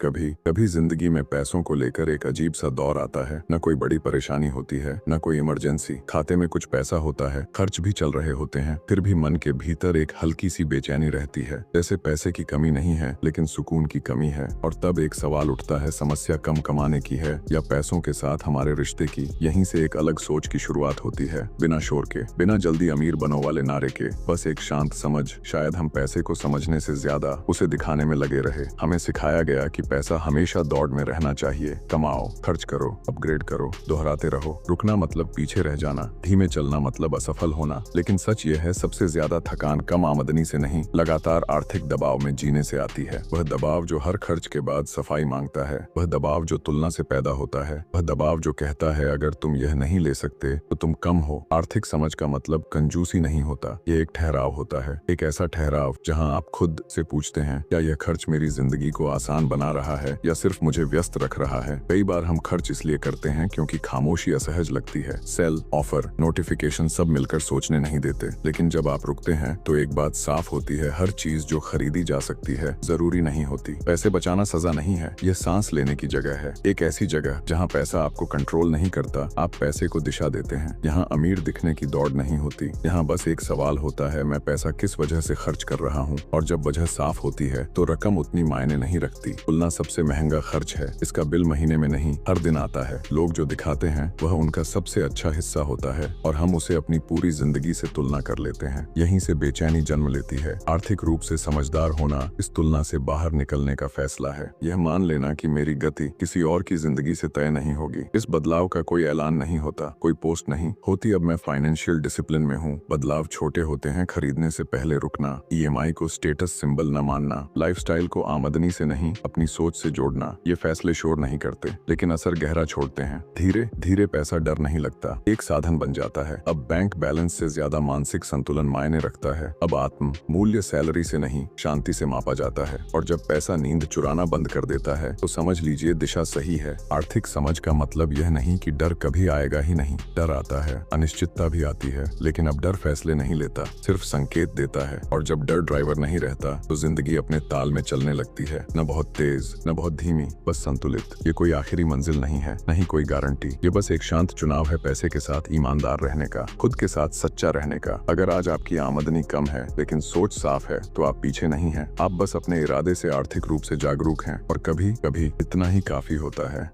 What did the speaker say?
कभी कभी जिंदगी में पैसों को लेकर एक अजीब सा दौर आता है। न कोई बड़ी परेशानी होती है, न कोई इमरजेंसी। खाते में कुछ पैसा होता है, खर्च भी चल रहे होते हैं, फिर भी मन के भीतर एक हल्की सी बेचैनी रहती है, जैसे पैसे की कमी नहीं है लेकिन सुकून की कमी है। और तब एक सवाल उठता है, समस्या कम कमाने की है या पैसों के साथ हमारे रिश्ते की। यहीं से एक अलग सोच की शुरुआत होती है, बिना शोर के, बिना जल्दी अमीर बनो वाले नारे के। बस एक शांत समझ, शायद हम पैसे को समझने से ज्यादा उसे दिखाने में लगे रहे। हमें सिखाया गया कि पैसा हमेशा दौड़ में रहना चाहिए। कमाओ, खर्च करो, अपग्रेड करो, दोहराते रहो। रुकना मतलब पीछे रह जाना, धीमे चलना मतलब असफल होना। लेकिन सच ये है, सबसे ज्यादा थकान कम आमदनी से नहीं, लगातार आर्थिक दबाव में जीने से आती है। वह दबाव जो हर खर्च के बाद सफाई मांगता है, वह दबाव जो तुलना से पैदा होता है, वह दबाव जो कहता है अगर तुम यह नहीं ले सकते तो तुम कम हो। आर्थिक समझ का मतलब कंजूसी नहीं होता, ये एक ठहराव होता है। एक ऐसा ठहराव जहां आप खुद से पूछते हैं, क्या यह खर्च मेरी जिंदगी को आसान बना रहा है या सिर्फ मुझे व्यस्त रख रहा है। कई बार हम खर्च इसलिए करते हैं क्योंकि खामोशी असहज लगती है। सेल, ऑफर, नोटिफिकेशन सब मिलकर सोचने नहीं देते। लेकिन जब आप रुकते हैं तो एक बात साफ होती है, हर चीज जो खरीदी जा सकती है जरूरी नहीं होती। पैसे बचाना सजा नहीं है, यह सांस लेने की जगह है। एक ऐसी जगह जहाँ पैसा आपको कंट्रोल नहीं करता, आप पैसे को दिशा देते हैं। यहाँ अमीर दिखने की दौड़ नहीं होती, यहाँ बस एक सवाल होता है, मैं पैसा किस वजह से खर्च कर रहा हूँ। और जब वजह साफ होती है तो रकम उतनी मायने नहीं रखती। तुलना सबसे महंगा खर्च है, इसका बिल महीने में नहीं हर दिन आता है। लोग जो दिखाते हैं वह उनका सबसे अच्छा हिस्सा होता है और हम उसे अपनी पूरी जिंदगी से तुलना कर लेते हैं। यहीं से बेचैनी जन्म लेती है। आर्थिक रूप से समझदार होना इस तुलना से बाहर निकलने का फैसला है। यह मान लेना कि मेरी गति किसी और की जिंदगी से तय नहीं होगी। इस बदलाव का कोई ऐलान नहीं होता, कोई पोस्ट नहीं होती, अब मैं फाइनेंशियल डिसिप्लिन में हूँ। बदलाव छोटे होते हैं, खरीदने से पहले रुकना, ईएमआई को स्टेटस सिंबल न मानना, लाइफस्टाइल को आमदनी से नहीं अपनी सोच से जोड़ना। ये फैसले शोर नहीं करते लेकिन असर गहरा छोड़ते हैं। धीरे धीरे पैसा डर नहीं लगता, एक साधन बन जाता है। अब बैंक बैलेंस से ज्यादा मानसिक संतुलन मायने रखता है। अब आत्म मूल्य सैलरी से नहीं शांति से मापा जाता है। और जब पैसा नींद चुराना बंद कर देता है तो समझ लीजिए दिशा सही है। आर्थिक समझ का मतलब यह नहीं कि डर कभी आएगा ही नहीं। डर आता है, अनिश्चितता भी आती है, लेकिन अब डर फैसले नहीं लेता, सिर्फ संकेत देता है। और जब डर ड्राइवर नहीं रहता तो जिंदगी अपने ताल में चलने लगती है, न बहुत तेज न बहुत धीमी, बस संतुलित। ये कोई आखिरी मंजिल नहीं है, नहीं कोई गारंटी, ये बस एक शांत चुनाव है, पैसे के साथ ईमानदार रहने का, खुद के साथ सच्चा रहने का। अगर आज आपकी आमदनी कम है लेकिन सोच साफ है तो आप पीछे नहीं हैं, आप बस अपने इरादे से आर्थिक रूप से जागरूक हैं। और कभी कभी इतना ही काफी होता है।